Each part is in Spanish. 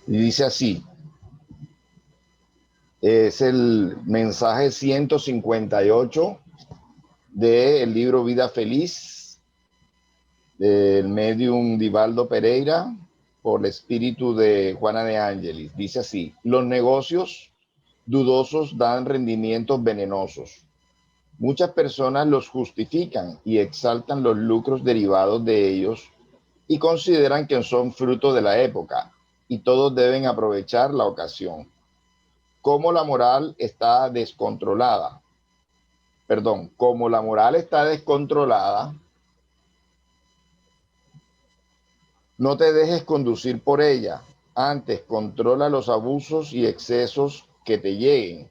Y dice así, es el mensaje 158 del libro Vida Feliz, del medium Divaldo Pereira, por el espíritu de Juana de Ángelis. Dice así, los negocios dudosos dan rendimientos venenosos. Muchas personas los justifican y exaltan los lucros derivados de ellos y consideran que son fruto de la época y todos deben aprovechar la ocasión. Como la moral está descontrolada, como la moral está descontrolada, no te dejes conducir por ella. Antes, controla los abusos y excesos que te lleguen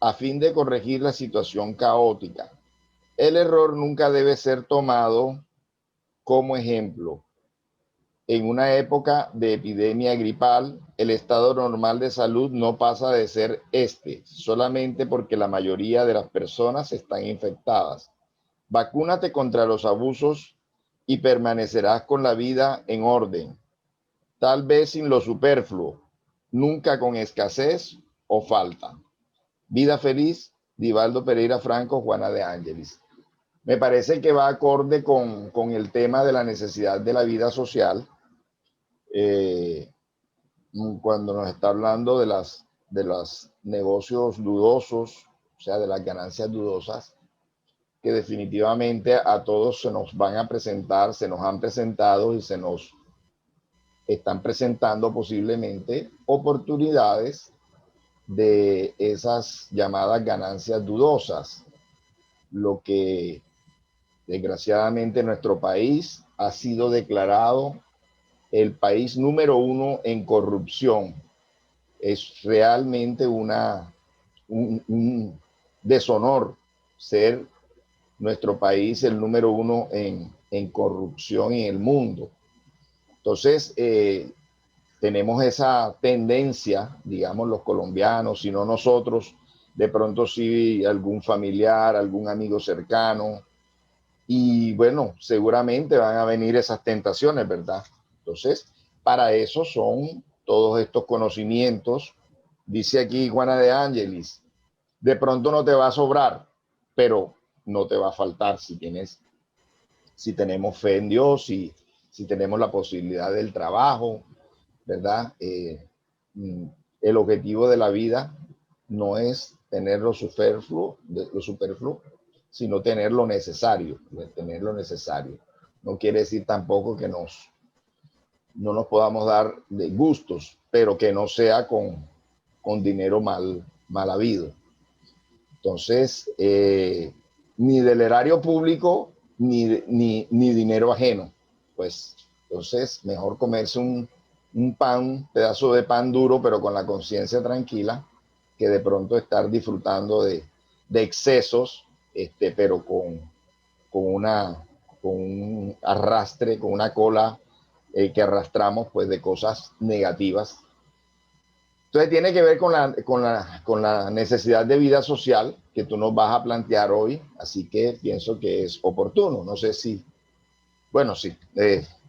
a fin de corregir la situación caótica. El error nunca debe ser tomado como ejemplo. En una época de epidemia gripal, el estado normal de salud no pasa de ser solamente porque la mayoría de las personas están infectadas. Vacúnate contra los abusos y permanecerás con la vida en orden, tal vez sin lo superfluo, nunca con escasez o falta. Vida feliz, Divaldo Pereira Franco, Juana de Ángelis. Me parece que va acorde con el tema de la necesidad de la vida social, eh, cuando nos está hablando de los negocios dudosos, o sea, de las ganancias dudosas, que definitivamente a todos se nos van a presentar, se nos han presentado y se nos están presentando posiblemente oportunidades de esas llamadas ganancias dudosas, lo que desgraciadamente nuestro país ha sido declarado el país número uno en corrupción. Es realmente un deshonor ser nuestro país el número uno en corrupción en el mundo. Entonces, tenemos esa tendencia, digamos los colombianos, si no nosotros, de pronto sí algún familiar, algún amigo cercano, y bueno, seguramente van a venir esas tentaciones, ¿verdad? Entonces, para eso son todos estos conocimientos. Dice aquí Juana de Ángelis, de pronto no te va a sobrar, pero no te va a faltar si tenemos fe en Dios, si tenemos la posibilidad del trabajo, ¿verdad? El objetivo de la vida no es tener lo superfluo, sino tener lo necesario, tener lo necesario. No quiere decir tampoco que no nos podamos dar de gustos, pero que no sea con dinero mal habido. Entonces, ni del erario público, ni dinero ajeno. Pues, entonces, mejor comerse un pedazo de pan duro, pero con la conciencia tranquila, que de pronto estar disfrutando de excesos, pero con, una, con un arrastre, con una cola que arrastramos pues de cosas negativas. Entonces tiene que ver con la necesidad de vida social que tú nos vas a plantear hoy, así que pienso que es oportuno. No sé si, bueno, sí,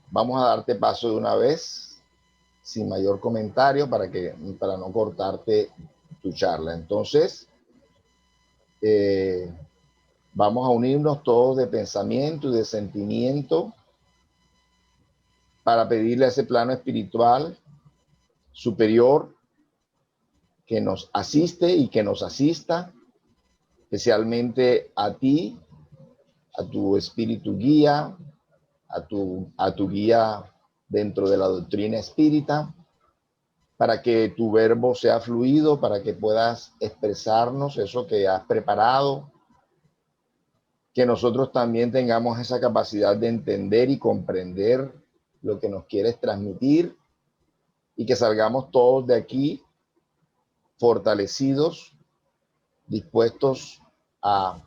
vamos a darte paso de una vez, sin mayor comentario, para no cortarte tu charla. Entonces, eh, vamos a unirnos todos de pensamiento y de sentimiento para pedirle a ese plano espiritual superior que nos asiste y que nos asista, especialmente a ti, a tu espíritu guía, a tu guía dentro de la doctrina espírita, para que tu verbo sea fluido, para que puedas expresarnos eso que has preparado, que nosotros también tengamos esa capacidad de entender y comprender lo que nos quieres transmitir y que salgamos todos de aquí fortalecidos, dispuestos a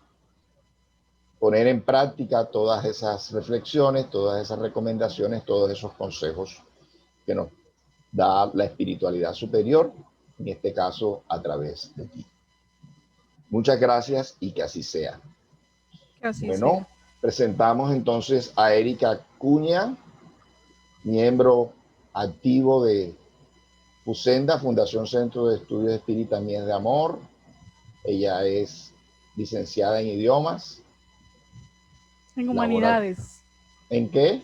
poner en práctica todas esas reflexiones, todas esas recomendaciones, todos esos consejos que nos da la espiritualidad superior, en este caso a través de ti. Muchas gracias y que así sea. Que así Bueno, sea. presentamos entonces a Erika Cuña, miembro activo FUSENDA, Fundación Centro de Estudios Espírita Mies de Amor. Ella es licenciada en idiomas. En humanidades. ¿En qué?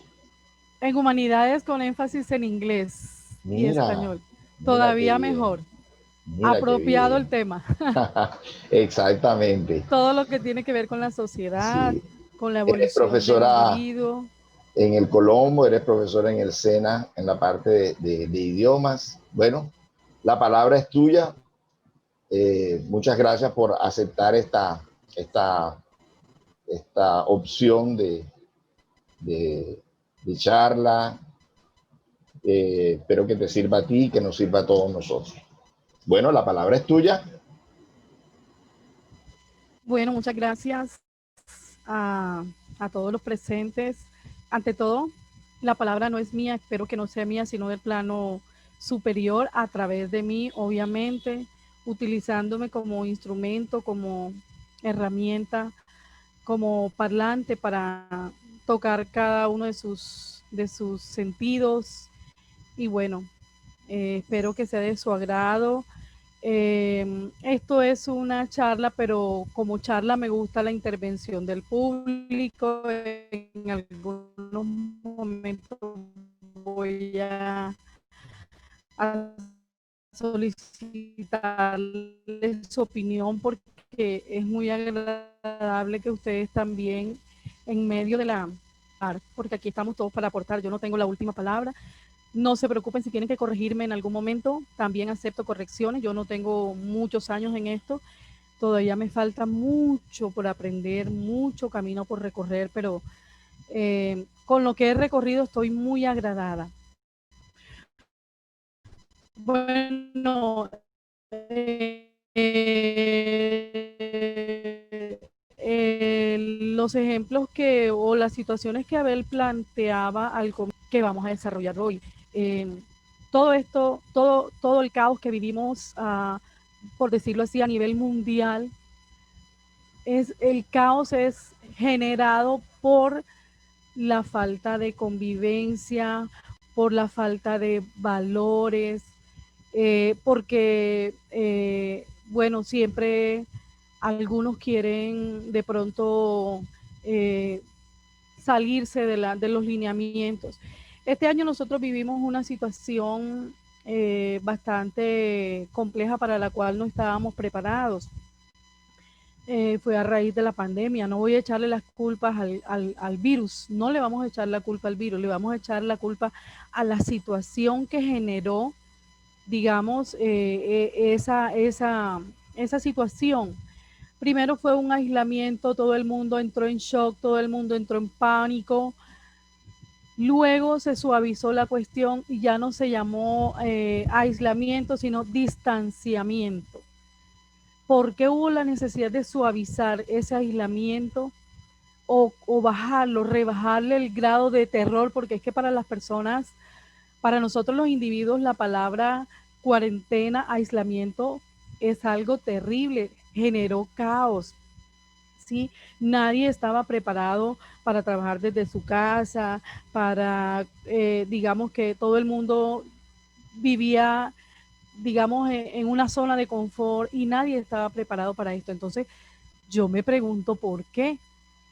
En humanidades con énfasis en inglés y Mira, español. mira qué Todavía bien. mejor. Mira qué Apropiado el bien. tema. Exactamente. Todo lo que tiene que ver con la sociedad, Sí. con la Eres evolución del profesora individuo. en el Colombo, eres profesora en el SENA, en la parte de idiomas. Bueno, la palabra es tuya. Muchas gracias por aceptar esta, esta opción de, de charla. Espero que te sirva a ti y que nos sirva a todos nosotros. Bueno, la palabra es tuya. Bueno, muchas gracias a, a todos los presentes. Ante todo, la palabra no es mía, espero que no sea mía, sino del plano superior a través de mí, obviamente, utilizándome como instrumento, como herramienta, como parlante para tocar cada uno de sus sentidos. Y bueno, espero que sea de su agrado. Esto es una charla, pero como charla me gusta la intervención del público. En algunos momentos voy a solicitarles su opinión porque es muy agradable que ustedes también en medio de la porque aquí estamos todos para aportar, yo no tengo la última palabra, no se preocupen si tienen que corregirme en algún momento, también acepto correcciones, yo no tengo muchos años en esto, todavía me falta mucho por aprender, mucho camino por recorrer, pero con lo que he recorrido estoy muy agradada. Bueno, los ejemplos que o las situaciones que Abel planteaba al que vamos a desarrollar hoy. Eh, todo esto, todo el caos que vivimos, por decirlo así, a nivel mundial, el caos es generado por la falta de convivencia, por la falta de valores, porque, bueno, siempre algunos quieren de pronto eh, salirse de los lineamientos. Este año nosotros vivimos una situación bastante compleja para la cual no estábamos preparados. Fue a raíz de la pandemia. No voy a echarle las culpas al virus, no le vamos a echar la culpa al virus, le vamos a echar la culpa a la situación que generó, digamos, esa situación. Primero fue un aislamiento, todo el mundo entró en shock, todo el mundo entró en pánico. Luego se suavizó la cuestión y ya no se llamó aislamiento, sino distanciamiento. ¿Por qué hubo la necesidad de suavizar ese aislamiento o bajarlo, rebajarle el grado de terror? Porque es que para las personas, para nosotros los individuos, la palabra cuarentena, aislamiento es algo terrible, generó caos, ¿sí? Nadie estaba preparado para trabajar desde su casa, para, digamos que todo el mundo vivía, digamos, en una zona de confort y nadie estaba preparado para esto. Entonces, yo me pregunto por qué.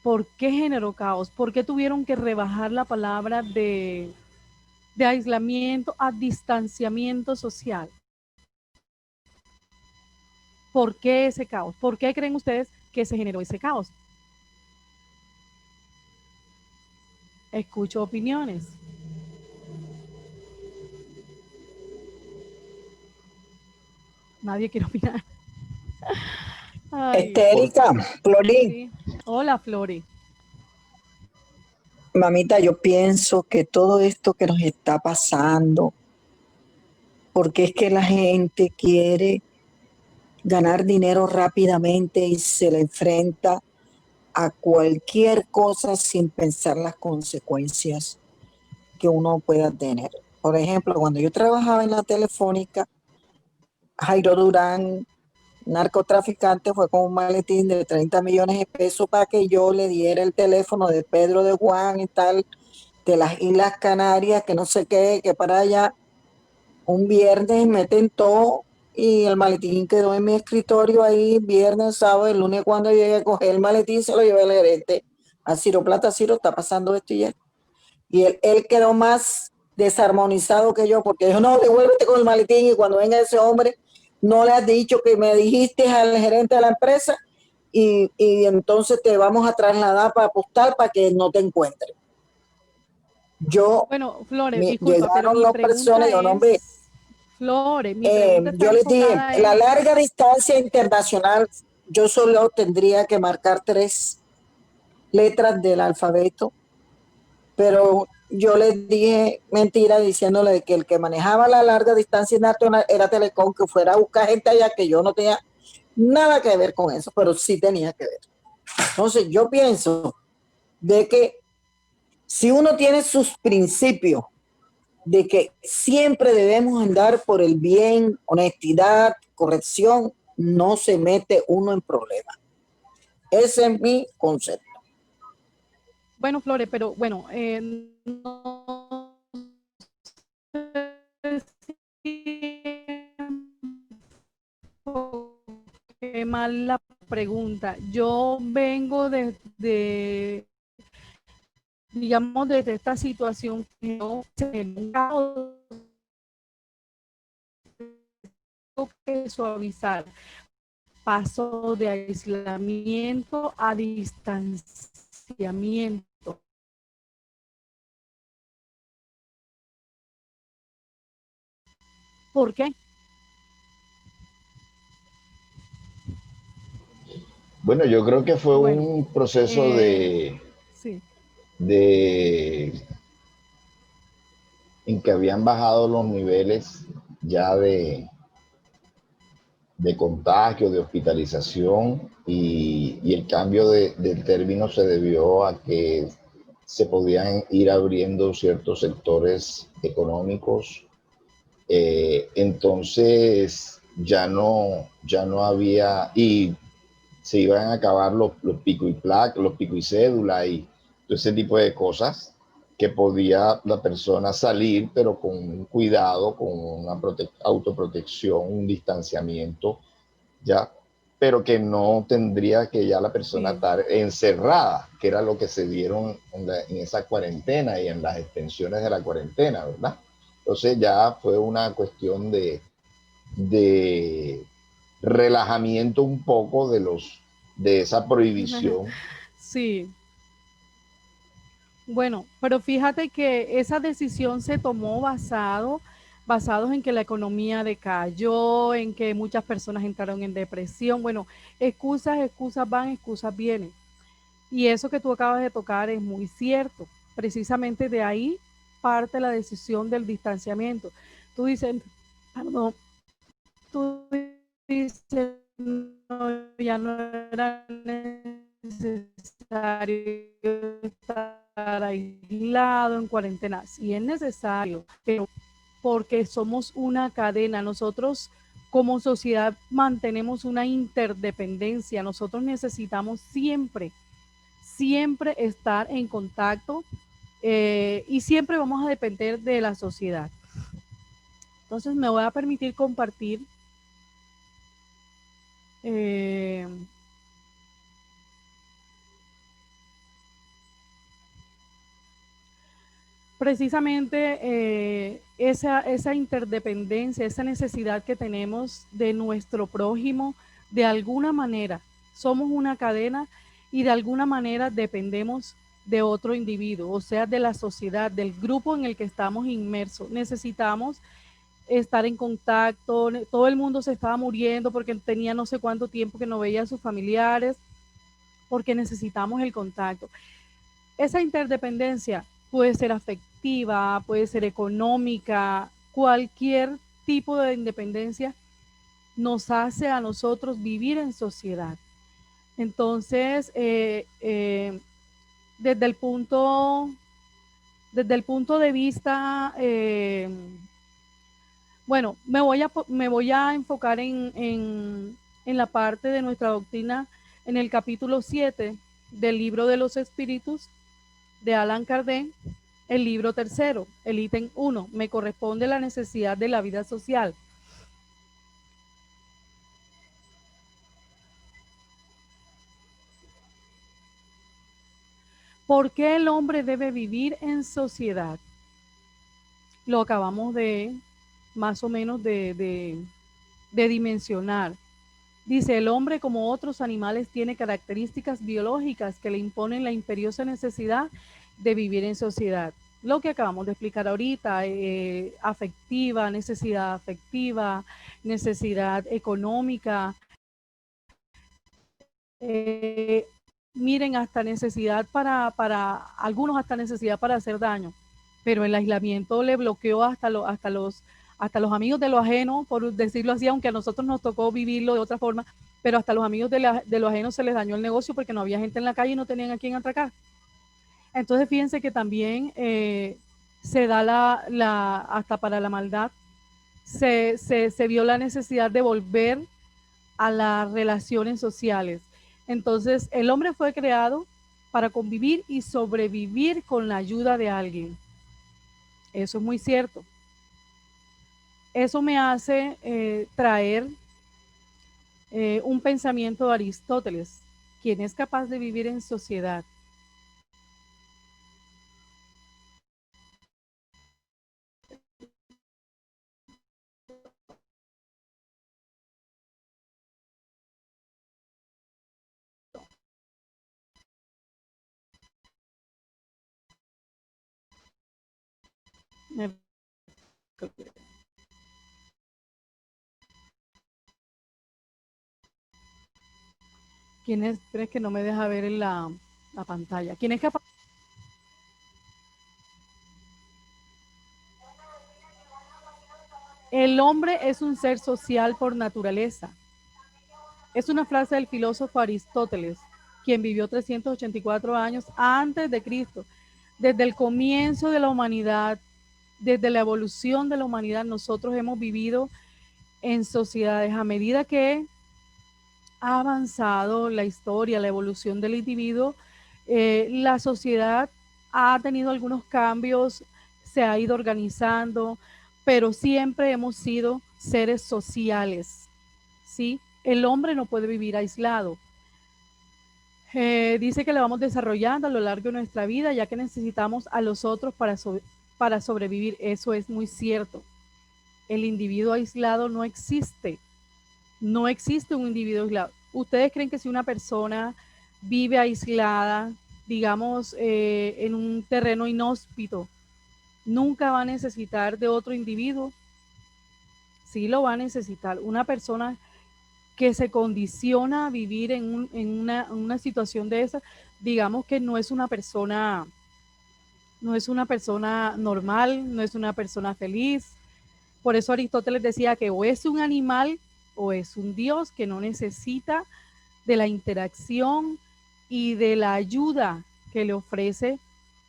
¿Por qué generó caos? ¿Por qué tuvieron que rebajar la palabra de aislamiento a distanciamiento social? ¿Por qué ese caos? ¿Por qué creen ustedes que se generó ese caos? Escucho opiniones. Nadie quiere opinar. Ay, Por, Erika, Florín, sí. Hola, Flori. mamita, yo pienso que todo esto que nos está pasando, porque es que la gente quiere ganar dinero rápidamente y se le enfrenta a cualquier cosa sin pensar las consecuencias que uno pueda tener. Por ejemplo, cuando yo trabajaba en la Telefónica, Jairo Durán, narcotraficante, fue con un maletín de 30 millones de pesos para que yo le diera el teléfono de Pedro de Juan y tal, de las Islas Canarias, que no sé qué, que para allá. Un viernes me tentó y el maletín quedó en mi escritorio ahí, viernes, sábado, el lunes cuando llegué a coger el maletín se lo llevé al gerente. A Ciro Plata, Ciro, está pasando esto y esto. Y él quedó más desarmonizado que yo, porque dijo, no, devuélvete con el maletín y cuando venga ese hombre, no le has dicho que me dijiste al gerente de la empresa y entonces te vamos a trasladar para postal para que no te encuentre. Bueno, Flores, disculpa, pero Llegaron mi las personas y pregunta yo, no, hombre, es, Flores, mi pregunta está yo les dije, enfocada la en, larga distancia internacional, yo solo tendría que marcar 3 letras del alfabeto, pero yo les dije mentira diciéndole que el que manejaba la larga distancia nacional era Telecom, que fuera a buscar gente allá, que yo no tenía nada que ver con eso, pero sí tenía que ver. Entonces yo pienso de que si uno tiene sus principios de que siempre debemos andar por el bien, honestidad, corrección, no se mete uno en problemas. Ese es mi concepto. bueno, Flores, pero bueno, no sé si enfoqué mal la pregunta. Yo vengo digamos, desde esta situación que no que suavizar. Paso de aislamiento a distanciamiento. ¿Por qué? Bueno, yo creo que fue Bueno, un proceso sí. de en que habían bajado los niveles ya de contagio, de hospitalización y el cambio del término se debió a que se podían ir abriendo ciertos sectores económicos. Entonces ya no había, y se iban a acabar los pico y placa, los pico y cédula y todo ese tipo de cosas que podía la persona salir, pero con cuidado, con una autoprotección, un distanciamiento, ya, pero que no tendría que ya la persona Sí. estar encerrada, que era lo que se dieron en esa cuarentena y en las extensiones de la cuarentena, ¿verdad? Entonces ya fue una cuestión de relajamiento un poco de esa prohibición. Sí. Bueno, pero fíjate que esa decisión se tomó basados en que la economía decayó, en que muchas personas entraron en depresión. Bueno, excusas van, excusas vienen. Y eso que tú acabas de tocar es muy cierto. Precisamente de ahí parte la decisión del distanciamiento. Tú dices, perdón, tú dices, no, ya no era necesario estar aislado en cuarentena. Sí es necesario, pero porque somos una cadena. Nosotros como sociedad mantenemos una interdependencia. Nosotros necesitamos siempre estar en contacto y siempre vamos a depender de la sociedad. Entonces me voy a permitir compartir eh, precisamente esa interdependencia, esa necesidad que tenemos de nuestro prójimo, de alguna manera somos una cadena y de alguna manera dependemos de otro individuo, o sea, de la sociedad, del grupo en el que estamos inmersos. Necesitamos estar en contacto, todo el mundo se estaba muriendo porque tenía no sé cuánto tiempo que no veía a sus familiares, porque necesitamos el contacto. Esa interdependencia puede ser afectiva, puede ser económica, cualquier tipo de independencia nos hace a nosotros vivir en sociedad. Entonces, desde el punto, desde el punto de vista, bueno, me voy a enfocar en la parte de nuestra doctrina en el capítulo 7 del libro de los espíritus de Allan Kardec, El libro tercero, el ítem 1, me corresponde la necesidad de la vida social. ¿Por qué el hombre debe vivir en sociedad? Lo acabamos de más o menos de dimensionar. Dice, el hombre como otros animales tiene características biológicas que le imponen la imperiosa necesidad de vivir en sociedad. Lo que acabamos de explicar ahorita, afectiva, necesidad económica, miren, hasta necesidad para algunos, hasta necesidad para hacer daño. Pero el aislamiento le bloqueó hasta los amigos de lo ajeno, por decirlo así, aunque a nosotros nos tocó vivirlo de otra forma, pero hasta los amigos de lo ajeno se les dañó el negocio porque no había gente en la calle y no tenían a quién atracar. Entonces fíjense que también se da hasta para la maldad, se vio la necesidad de volver a las relaciones sociales. Entonces el hombre fue creado para convivir y sobrevivir con la ayuda de alguien. Eso es muy cierto. Eso me hace traer un pensamiento de Aristóteles, quien es capaz de vivir en sociedad. ¿Quién es? Pero es que no me deja ver en la pantalla. ¿Quién es capaz? El hombre es un ser social por naturaleza. Es una frase del filósofo Aristóteles, quien vivió 384 años antes de Cristo. Desde el comienzo de la humanidad, desde la evolución de la humanidad, nosotros hemos vivido en sociedades. A medida que ha avanzado la historia, la evolución del individuo, la sociedad ha tenido algunos cambios, se ha ido organizando, pero siempre hemos sido seres sociales, ¿sí? El hombre no puede vivir aislado. Dice que la vamos desarrollando a lo largo de nuestra vida, ya que necesitamos a los otros para sobrevivir. Eso es muy cierto. El individuo aislado no existe. No existe un individuo aislado. ¿Ustedes creen que si una persona vive aislada, digamos, en un terreno inhóspito, nunca va a necesitar de otro individuo? Sí lo va a necesitar. Una persona que se condiciona a vivir en una situación de esa, digamos que no es una persona normal, no es una persona feliz. Por eso Aristóteles decía que o es un animal o es un dios que no necesita de la interacción y de la ayuda que le ofrece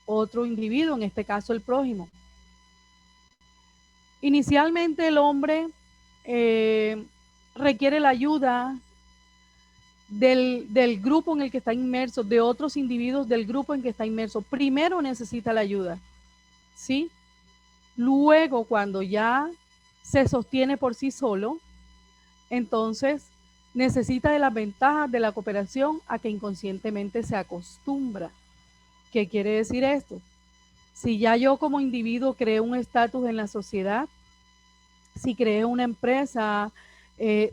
otro individuo, en este caso el prójimo. Inicialmente el hombre requiere la ayuda del grupo en el que está inmerso, de otros individuos del grupo en que está inmerso. Primero necesita la ayuda, ¿sí? Luego, cuando ya se sostiene por sí solo, entonces necesita de las ventajas de la cooperación a que inconscientemente se acostumbra. ¿Qué quiere decir esto? Si ya yo como individuo creo un estatus en la sociedad, si creo una empresa,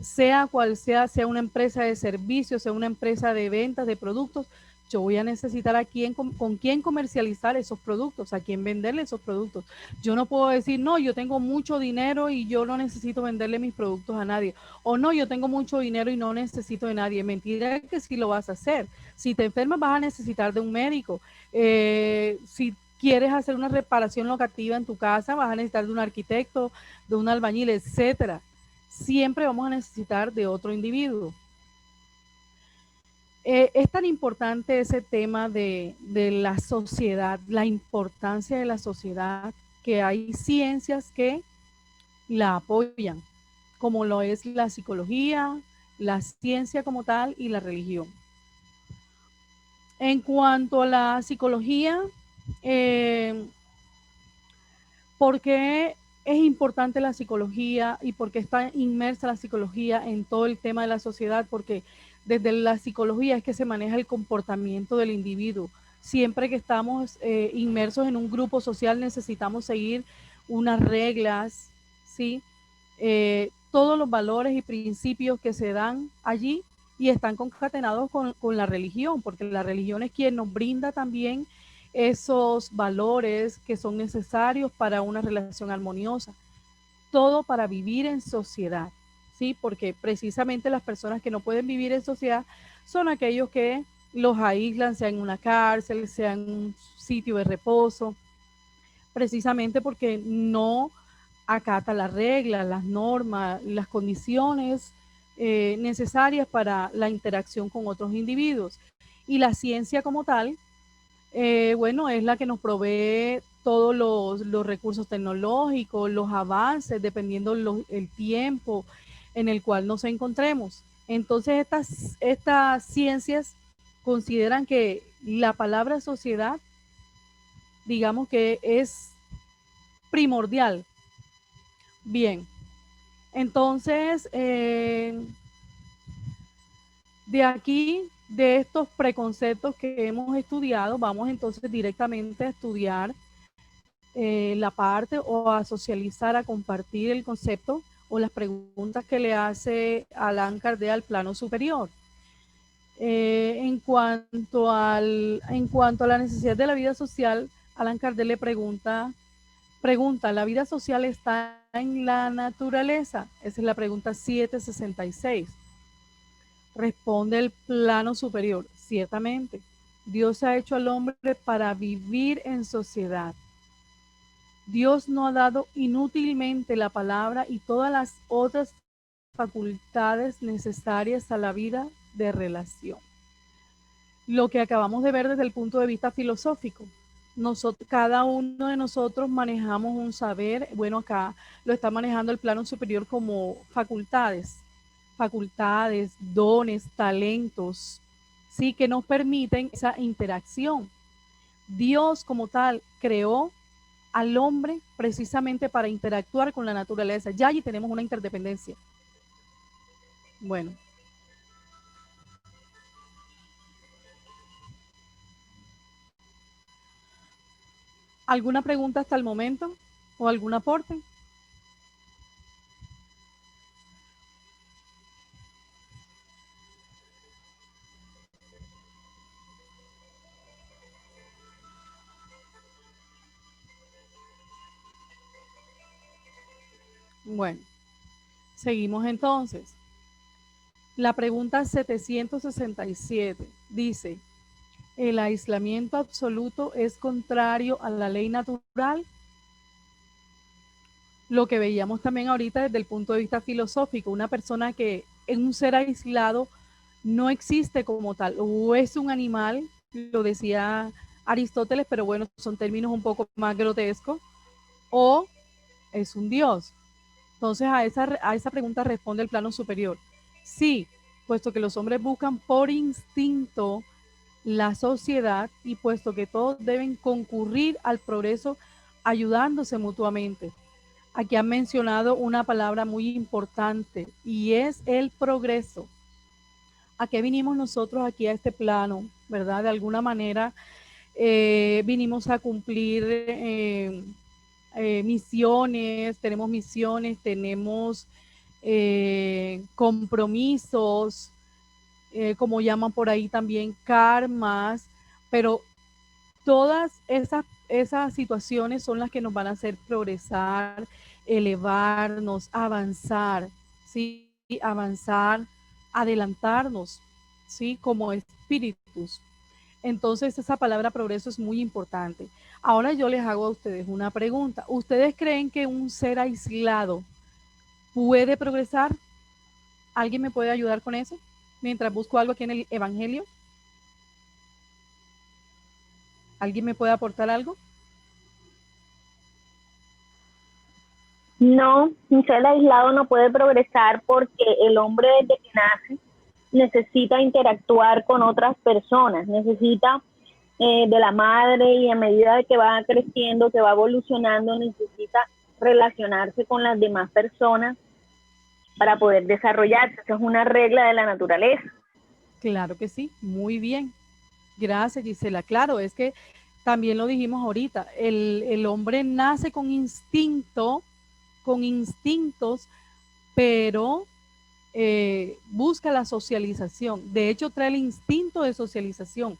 sea cual sea una empresa de servicios, sea una empresa de ventas de productos, yo voy a necesitar a quién, con quién comercializar esos productos, a quién venderle esos productos. Yo no puedo decir, no, yo tengo mucho dinero y yo no necesito venderle mis productos a nadie. O no, yo tengo mucho dinero y no necesito de nadie. Mentira que sí lo vas a hacer. Si te enfermas vas a necesitar de un médico. Si quieres hacer una reparación locativa en tu casa, vas a necesitar de un arquitecto, de un albañil, etcétera. Siempre vamos a necesitar de otro individuo. Es tan importante ese tema de la sociedad, la importancia de la sociedad, que hay ciencias que la apoyan, como lo es la psicología, la ciencia como tal y la religión. En cuanto a la psicología, ¿Por qué es importante la psicología y por qué está inmersa la psicología en todo el tema de la sociedad? Porque desde la psicología es que se maneja el comportamiento del individuo. Siempre que estamos inmersos en un grupo social necesitamos seguir unas reglas, ¿sí? Todos los valores y principios que se dan allí y están concatenados con la religión, porque la religión es quien nos brinda también esos valores que son necesarios para una relación armoniosa, todo para vivir en sociedad, ¿sí? Porque precisamente las personas que no pueden vivir en sociedad son aquellos que los aíslan, sea en una cárcel, sea en un sitio de reposo, precisamente porque no acata las reglas, las normas, las condiciones necesarias para la interacción con otros individuos. Y la ciencia como tal, bueno, es la que nos provee todos los recursos tecnológicos, los avances, dependiendo el tiempo en el cual nos encontremos. Entonces, estas ciencias consideran que la palabra sociedad, digamos que es primordial. Bien, entonces, de aquí, de estos preconceptos que hemos estudiado, vamos entonces directamente a estudiar la parte o a socializar, a compartir el concepto o las preguntas que le hace Allan Kardec al plano superior. En cuanto a la necesidad de la vida social, Allan Kardec le pregunta, ¿la vida social está en la naturaleza? Esa es la pregunta 766. Responde el plano superior, ciertamente. Dios ha hecho al hombre para vivir en sociedad. Dios no ha dado inútilmente la palabra y todas las otras facultades necesarias a la vida de relación. Lo que acabamos de ver desde el punto de vista filosófico. Cada uno de nosotros manejamos un saber, bueno, acá lo está manejando el plano superior como facultades, dones, talentos, sí, que nos permiten esa interacción. Dios como tal creó al hombre precisamente para interactuar con la naturaleza. Ya allí tenemos una interdependencia. Bueno. ¿Alguna pregunta hasta el momento? ¿O algún aporte? Bueno, seguimos entonces. La pregunta 767 dice, ¿el aislamiento absoluto es contrario a la ley natural? Lo que veíamos también ahorita desde el punto de vista filosófico, una persona que en un ser aislado no existe como tal, o es un animal, lo decía Aristóteles, pero bueno, son términos un poco más grotescos, o es un dios. Entonces a esa pregunta responde el plano superior. Sí, puesto que los hombres buscan por instinto la sociedad y puesto que todos deben concurrir al progreso ayudándose mutuamente. Aquí han mencionado una palabra muy importante y es el progreso. ¿A qué vinimos nosotros aquí a este plano? ¿Verdad? De alguna manera vinimos a cumplir misiones, tenemos compromisos, como llaman por ahí también karmas, pero todas esas situaciones son las que nos van a hacer progresar, elevarnos, avanzar, ¿sí? Avanzar, adelantarnos, ¿sí? Como espíritus. Entonces esa palabra progreso es muy importante. Ahora yo les hago a ustedes una pregunta. ¿Ustedes creen que un ser aislado puede progresar? ¿Alguien me puede ayudar con eso? Mientras busco algo aquí en el Evangelio. ¿Alguien me puede aportar algo? No, un ser aislado no puede progresar porque el hombre desde que nace necesita interactuar con otras personas, necesita de la madre, y a medida de que va creciendo, que va evolucionando, necesita relacionarse con las demás personas para poder desarrollarse. Esa es una regla de la naturaleza. Claro que sí, muy bien. Gracias, Gisela. Claro, es que también lo dijimos ahorita, el hombre nace con instinto, con instintos, pero busca la socialización. De hecho, trae el instinto de socialización.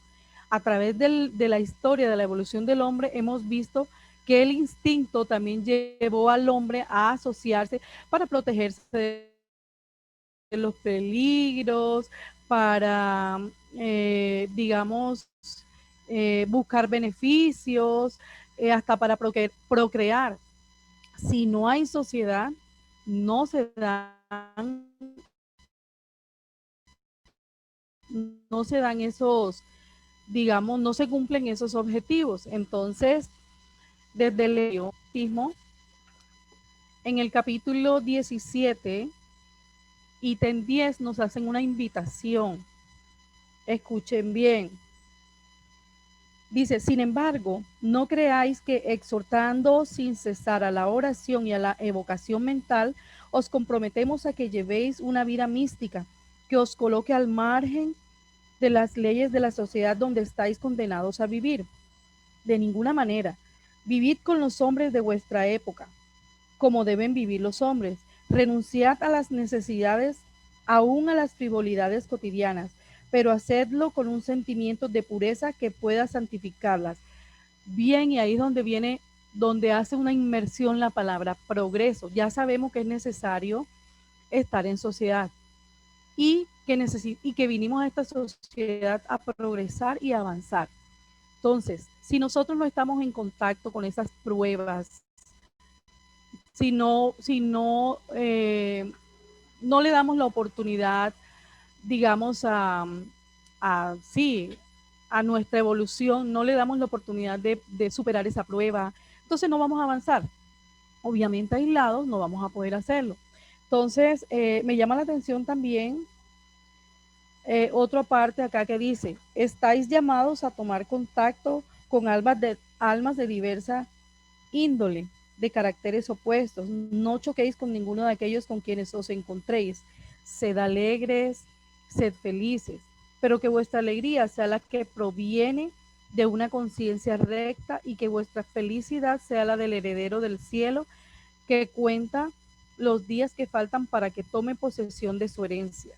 A través de la historia de la evolución del hombre, hemos visto que el instinto también llevó al hombre a asociarse para protegerse de los peligros, para, digamos, buscar beneficios, hasta para procrear. Si no hay sociedad, no se dan, no se dan esos, digamos, no se cumplen esos objetivos. Entonces, desde el egoísmo, en el capítulo 17, ítem 10, nos hacen una invitación. Escuchen bien. Dice, sin embargo, no creáis que exhortando sin cesar a la oración y a la evocación mental, os comprometemos a que llevéis una vida mística, que os coloque al margen de las leyes de la sociedad donde estáis condenados a vivir. De ninguna manera. Vivid con los hombres de vuestra época, como deben vivir los hombres. Renunciad a las necesidades, aún a las frivolidades cotidianas, pero hacedlo con un sentimiento de pureza que pueda santificarlas. Bien, y ahí es donde viene, donde hace una inmersión la palabra progreso. Ya sabemos que es necesario estar en sociedad y que vinimos a esta sociedad a progresar y avanzar. Entonces, si nosotros no estamos en contacto con esas pruebas, no le damos la oportunidad, digamos, sí, a nuestra evolución, no le damos la oportunidad de superar esa prueba, entonces no vamos a avanzar. Obviamente aislados no vamos a poder hacerlo. Entonces, me llama la atención también otra parte acá que dice, estáis llamados a tomar contacto con almas de diversa índole, de caracteres opuestos. No choquéis con ninguno de aquellos con quienes os encontréis. Sed alegres, sed felices, pero que vuestra alegría sea la que proviene de una conciencia recta y que vuestra felicidad sea la del heredero del cielo, que cuenta los días que faltan para que tome posesión de su herencia.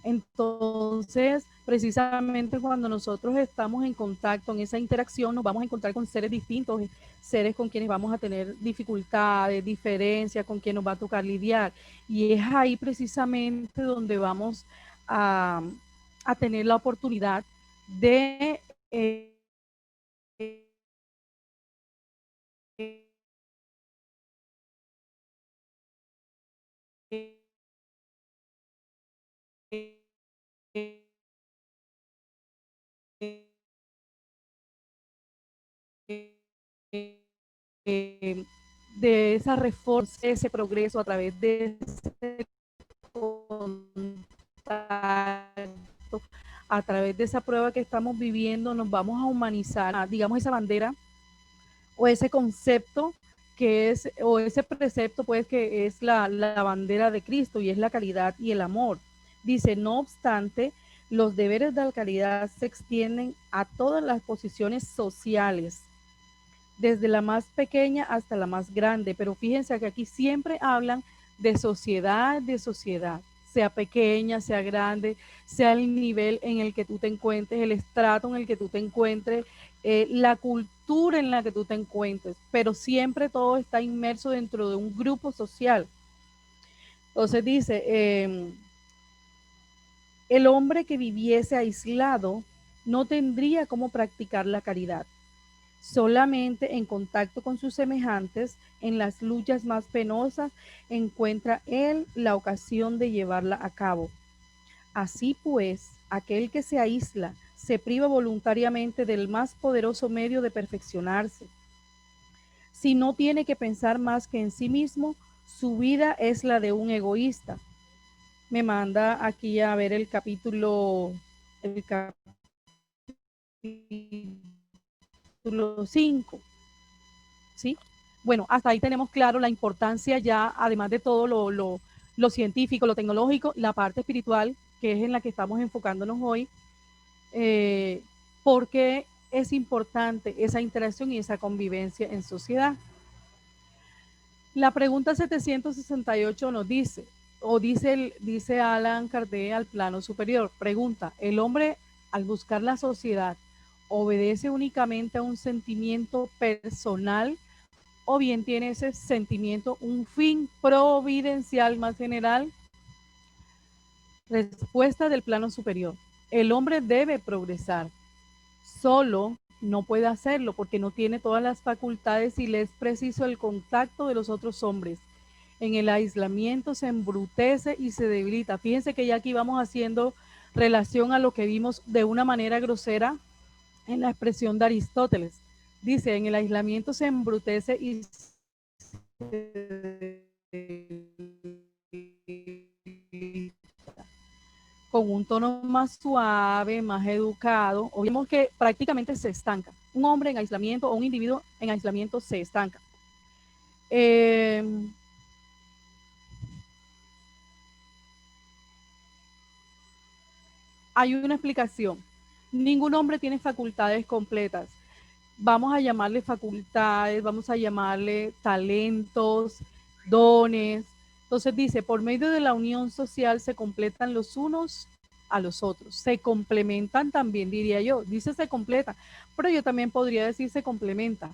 Entonces, precisamente cuando nosotros estamos en contacto, en esa interacción, nos vamos a encontrar con seres distintos, seres con quienes vamos a tener dificultades, diferencias, con quienes nos va a tocar lidiar. Y es ahí precisamente donde vamos a, a tener la oportunidad de de esa reforma, ese progreso a través de ese contacto, a través de esa prueba que estamos viviendo, nos vamos a humanizar, digamos, esa bandera o ese concepto que es, o ese precepto, pues, que es la bandera de Cristo y es la caridad y el amor. Dice, no obstante, los deberes de la caridad se extienden a todas las posiciones sociales, desde la más pequeña hasta la más grande, pero fíjense que aquí siempre hablan de sociedad, sea pequeña, sea grande, sea el nivel en el que tú te encuentres, el estrato en el que tú te encuentres, la cultura en la que tú te encuentres, pero siempre todo está inmerso dentro de un grupo social. Entonces dice, el hombre que viviese aislado no tendría cómo practicar la caridad. Solamente en contacto con sus semejantes, en las luchas más penosas, encuentra él la ocasión de llevarla a cabo. Así pues, aquel que se aísla se priva voluntariamente del más poderoso medio de perfeccionarse. Si no tiene que pensar más que en sí mismo, su vida es la de un egoísta. Me manda aquí a ver el capítulo capítulo 5. ¿Sí? Bueno, hasta ahí tenemos claro la importancia ya, además de todo lo científico, lo tecnológico, la parte espiritual, que es en la que estamos enfocándonos hoy, porque es importante esa interacción y esa convivencia en sociedad. La pregunta 768 nos dice, o dice Alan Kardec al plano superior, pregunta, ¿el hombre al buscar la sociedad obedece únicamente a un sentimiento personal o bien tiene ese sentimiento un fin providencial más general? Respuesta del plano superior, el hombre debe progresar, solo no puede hacerlo porque no tiene todas las facultades y le es preciso el contacto de los otros hombres. En el aislamiento se embrutece y se debilita. Fíjense que ya aquí vamos haciendo relación a lo que vimos de una manera grosera en la expresión de Aristóteles. Dice, en el aislamiento se embrutece y se debilita. Con un tono más suave, más educado, o vemos que prácticamente se estanca. Un hombre en aislamiento o un individuo en aislamiento se estanca. Hay una explicación. Ningún hombre tiene facultades completas. Vamos a llamarle facultades, vamos a llamarle talentos, dones. Entonces dice, por medio de la unión social se completan los unos a los otros. Se complementan también, diría yo. Dice se completa, pero yo también podría decir se complementa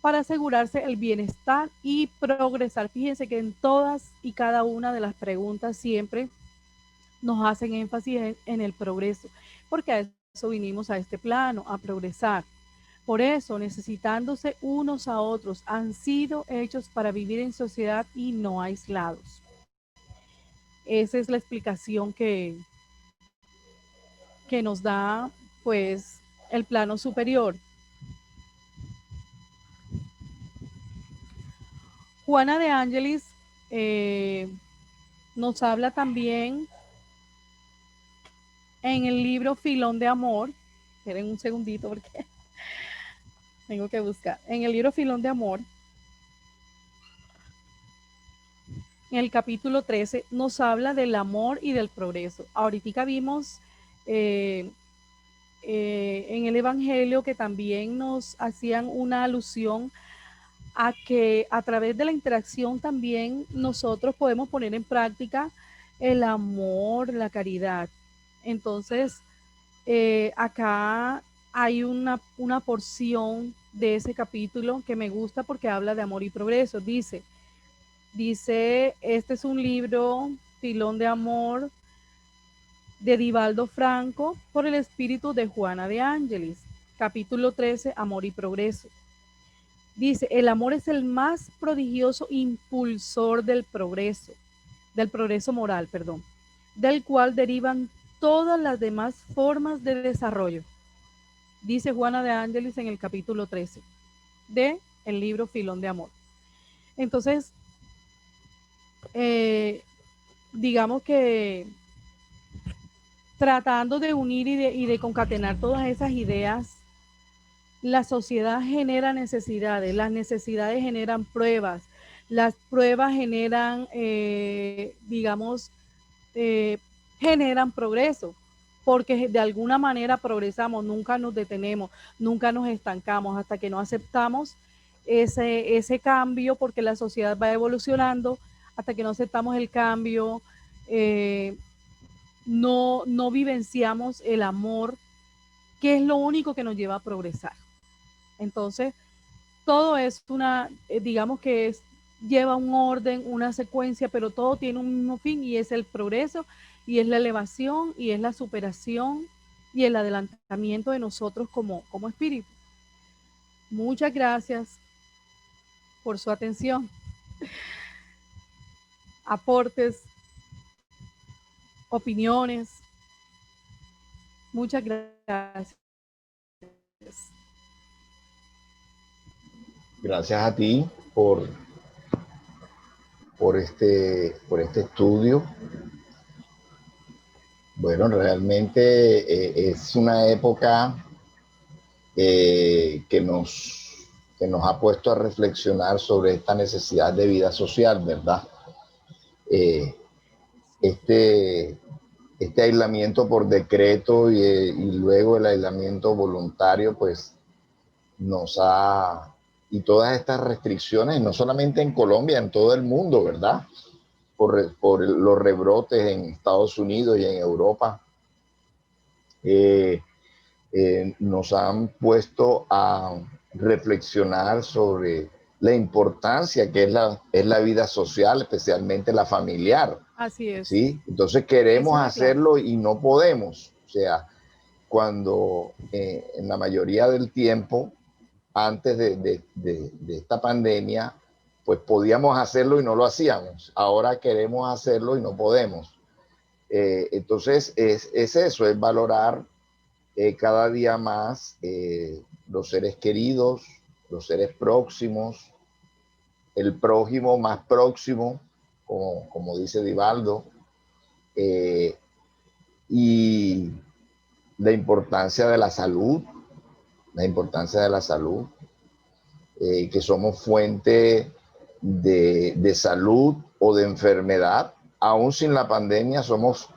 para asegurarse el bienestar y progresar. Fíjense que en todas y cada una de las preguntas siempre nos hacen énfasis en el progreso, porque a eso vinimos a este plano, a progresar. Por eso, necesitándose unos a otros, han sido hechos para vivir en sociedad y no aislados. Esa es la explicación que nos da, pues, el plano superior. Juana de Ángelis nos habla también en el libro Filón de Amor. Esperen un segundito porque tengo que buscar. En el libro Filón de Amor, en el capítulo 13, nos habla del amor y del progreso. Ahorita vimos en el Evangelio que también nos hacían una alusión a que a través de la interacción también nosotros podemos poner en práctica el amor, la caridad. Entonces, acá hay una porción de ese capítulo que me gusta porque habla de amor y progreso. Dice, este es un libro, Filón de Amor, de Divaldo Franco, por el espíritu de Juana de Ángelis. Capítulo 13, Amor y Progreso. Dice, el amor es el más prodigioso impulsor del progreso moral, perdón, del cual derivan todas las demás formas de desarrollo. Dice Juana de Ángelis en el capítulo 13 de el libro Filón de Amor. Entonces, digamos que tratando de unir y de concatenar todas esas ideas, la sociedad genera necesidades, las necesidades generan pruebas, las pruebas generan, generan progreso, porque de alguna manera progresamos, nunca nos detenemos, nunca nos estancamos hasta que no aceptamos ese cambio, porque la sociedad va evolucionando, hasta que no aceptamos el cambio, no vivenciamos el amor, que es lo único que nos lleva a progresar. Entonces, todo es digamos que lleva un orden, una secuencia, pero todo tiene un mismo fin y es el progreso, y es la elevación, y es la superación, y el adelantamiento de nosotros como espíritu. Muchas gracias por su atención. Aportes, opiniones. Muchas gracias. Gracias a ti por este estudio. Bueno, realmente es una época que nos ha puesto a reflexionar sobre esta necesidad de vida social, ¿verdad? Este aislamiento por decreto y luego el aislamiento voluntario, pues y todas estas restricciones, no solamente en Colombia, en todo el mundo, ¿verdad? Por los rebrotes en Estados Unidos y en Europa, nos han puesto a reflexionar sobre la importancia que es la vida social, especialmente la familiar. Así es. ¿Sí? Entonces queremos hacerlo y no podemos. O sea, cuando en la mayoría del tiempo, antes de esta pandemia, pues podíamos hacerlo y no lo hacíamos. Ahora queremos hacerlo y no podemos. Entonces es eso, es valorar cada día más los seres queridos, los seres próximos, el prójimo más próximo, como dice Divaldo, y la importancia de la salud, que somos fuente de salud o de enfermedad. Aún sin la pandemia somos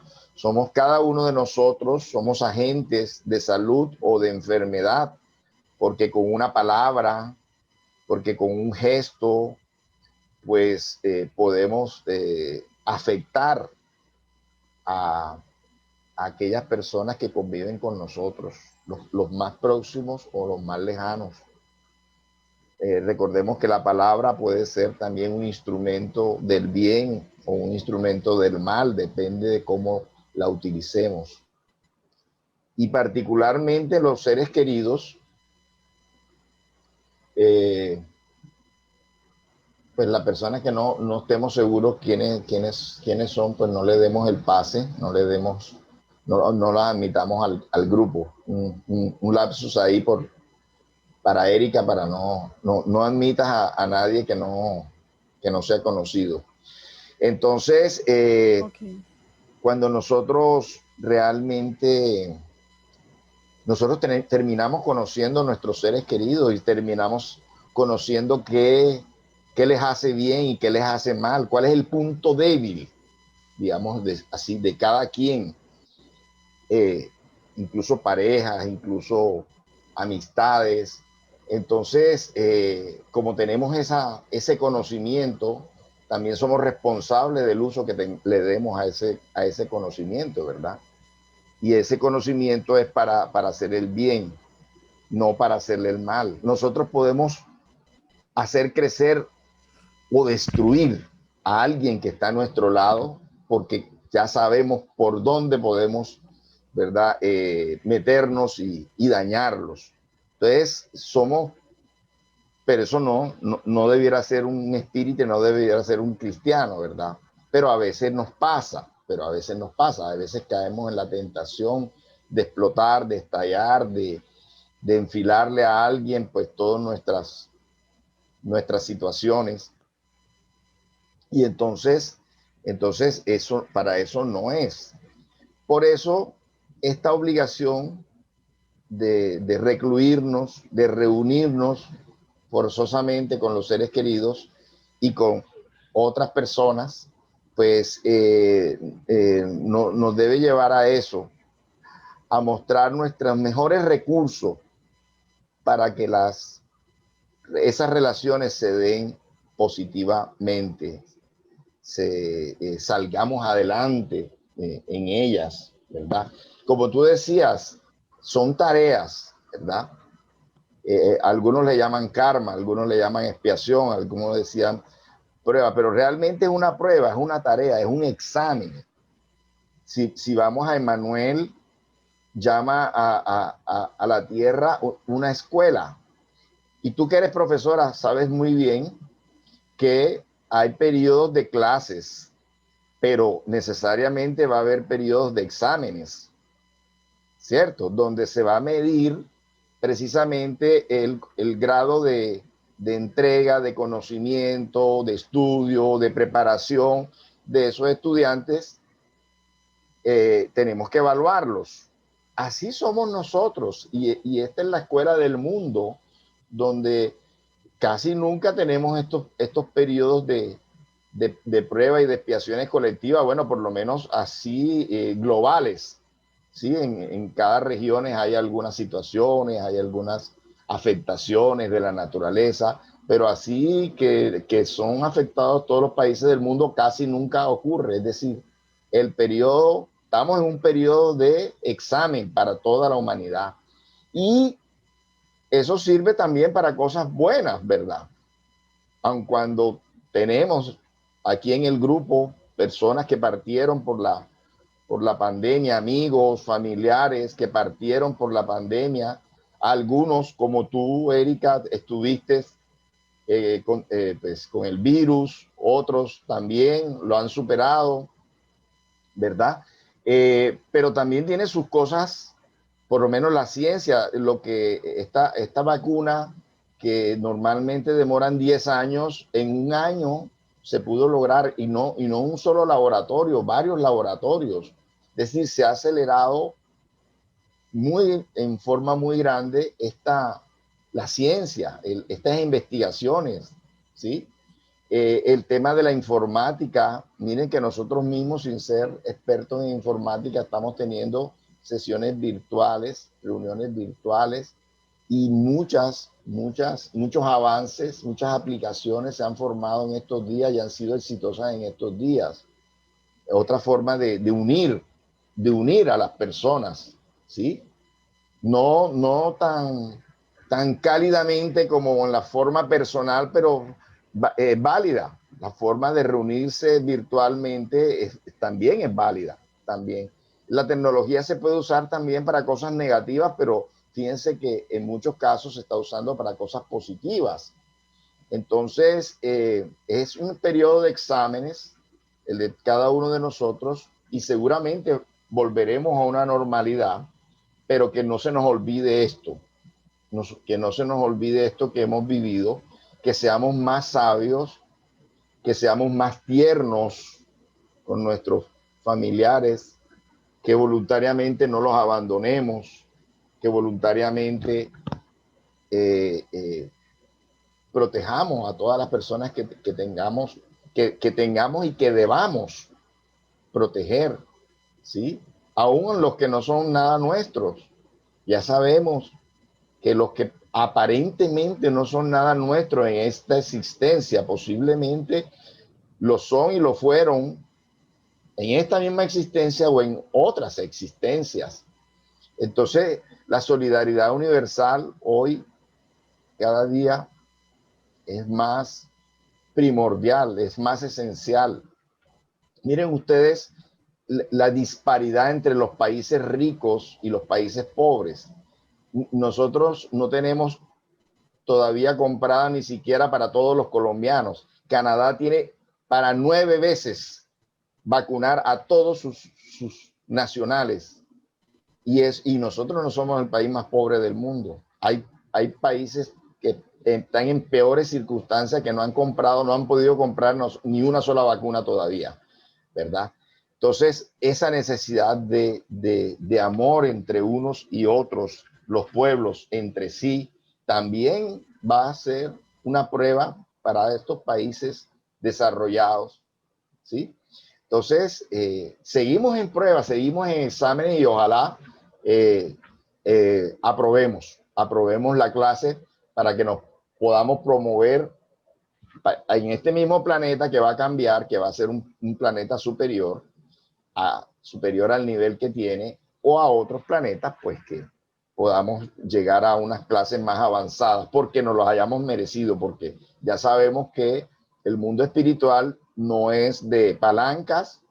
cada uno de nosotros, somos agentes de salud o de enfermedad, porque con una palabra, porque con un gesto, pues podemos afectar a aquellas personas que conviven con nosotros, los más próximos o los más lejanos. Recordemos que la palabra puede ser también un instrumento del bien o un instrumento del mal, depende de cómo la utilicemos. Y particularmente los seres queridos, pues las personas que no estemos seguros quiénes son, pues no le demos el pase, no las admitamos al grupo. Un lapsus ahí para Erika, para no admitas a nadie que no sea conocido. Entonces, cuando nosotros realmente, terminamos conociendo a nuestros seres queridos y terminamos conociendo qué les hace bien y qué les hace mal, cuál es el punto débil, digamos, así, de cada quien, incluso parejas, incluso amistades. Entonces, como tenemos ese conocimiento, también somos responsables del uso que le demos a ese conocimiento, ¿verdad? Y ese conocimiento es para hacer el bien, no para hacerle el mal. Nosotros podemos hacer crecer o destruir a alguien que está a nuestro lado, porque ya sabemos por dónde podemos, ¿verdad? Meternos y dañarlos. Entonces, pero eso no debiera ser un espíritu, no debiera ser un cristiano, ¿verdad? Pero a veces nos pasa, a veces caemos en la tentación de explotar, de estallar, de enfilarle a alguien, pues todas nuestras situaciones. Y entonces eso, para eso no es. Por eso, esta obligación de recluirnos, de reunirnos forzosamente con los seres queridos y con otras personas, pues nos debe llevar a eso, a mostrar nuestros mejores recursos para que esas relaciones se den positivamente, salgamos adelante en ellas, ¿verdad? Como tú decías, son tareas, ¿verdad? Algunos le llaman karma, algunos le llaman expiación, algunos decían prueba, pero realmente es una prueba, es una tarea, es un examen. Si vamos a Emmanuel, llama a la tierra una escuela. Y tú que eres profesora, sabes muy bien que hay periodos de clases, pero necesariamente va a haber periodos de exámenes, ¿cierto? Donde se va a medir precisamente el grado de entrega, de conocimiento, de estudio, de preparación de esos estudiantes. Tenemos que evaluarlos. así somos nosotros y esta es la escuela del mundo donde casi nunca tenemos estos periodos de prueba y de expiaciones colectivas, bueno, por lo menos así globales. ¿Sí? En cada región hay algunas situaciones, hay algunas afectaciones de la naturaleza, pero así que son afectados todos los países del mundo casi nunca ocurre. Es decir, estamos en un periodo de examen para toda la humanidad. Y eso sirve también para cosas buenas, ¿verdad? Aun cuando tenemos aquí en el grupo personas que partieron por la pandemia, amigos, familiares que partieron por la pandemia, algunos como tú, Erika, estuviste pues, con el virus, otros también lo han superado, ¿verdad? Pero también tiene sus cosas, por lo menos la ciencia, lo que esta vacuna que normalmente demoran 10 años, en un año se pudo lograr y no un solo laboratorio, varios laboratorios. Es decir, se ha acelerado en forma muy grande la ciencia, estas investigaciones, ¿sí? El tema de la informática, miren que nosotros mismos, sin ser expertos en informática, estamos teniendo sesiones virtuales, reuniones virtuales y muchos avances, muchas aplicaciones se han formado en estos días y han sido exitosas en estos días. Otra forma de unir a las personas, ¿sí? No tan cálidamente como en la forma personal, pero válida. La forma de reunirse virtualmente también es válida. También. La tecnología se puede usar también para cosas negativas, pero fíjense que en muchos casos se está usando para cosas positivas. Entonces, es un periodo de exámenes, el de cada uno de nosotros, y seguramente volveremos a una normalidad, pero que no se nos olvide esto, que no se nos olvide esto que hemos vivido, que seamos más sabios, que seamos más tiernos con nuestros familiares, que voluntariamente no los abandonemos, que voluntariamente eh, eh, protejamos a todas las personas que tengamos, que tengamos y que debamos proteger, ¿sí? Aún los que no son nada nuestros. Ya sabemos que los que aparentemente no son nada nuestro en esta existencia, posiblemente lo son y lo fueron en esta misma existencia o en otras existencias. Entonces, la solidaridad universal hoy, cada día, es más primordial, es más esencial. Miren ustedes la disparidad entre los países ricos y los países pobres. Nosotros no tenemos todavía comprada ni siquiera para todos los colombianos. Canadá tiene para 9 veces vacunar a todos sus nacionales y nosotros no somos el país más pobre del mundo. Hay países que están en peores circunstancias, que no han comprado, no han podido comprarnos ni una sola vacuna todavía, ¿verdad? Entonces, esa necesidad de amor entre unos y otros, los pueblos entre sí, también va a ser una prueba para estos países desarrollados, ¿sí? Entonces, seguimos en pruebas, seguimos en exámenes y ojalá eh, aprobemos la clase para que nos podamos promover en este mismo planeta que va a cambiar, que va a ser un planeta superior al nivel que tiene, o a otros planetas, pues que podamos llegar a unas clases más avanzadas, porque nos los hayamos merecido, porque ya sabemos que el mundo espiritual no es de palancas,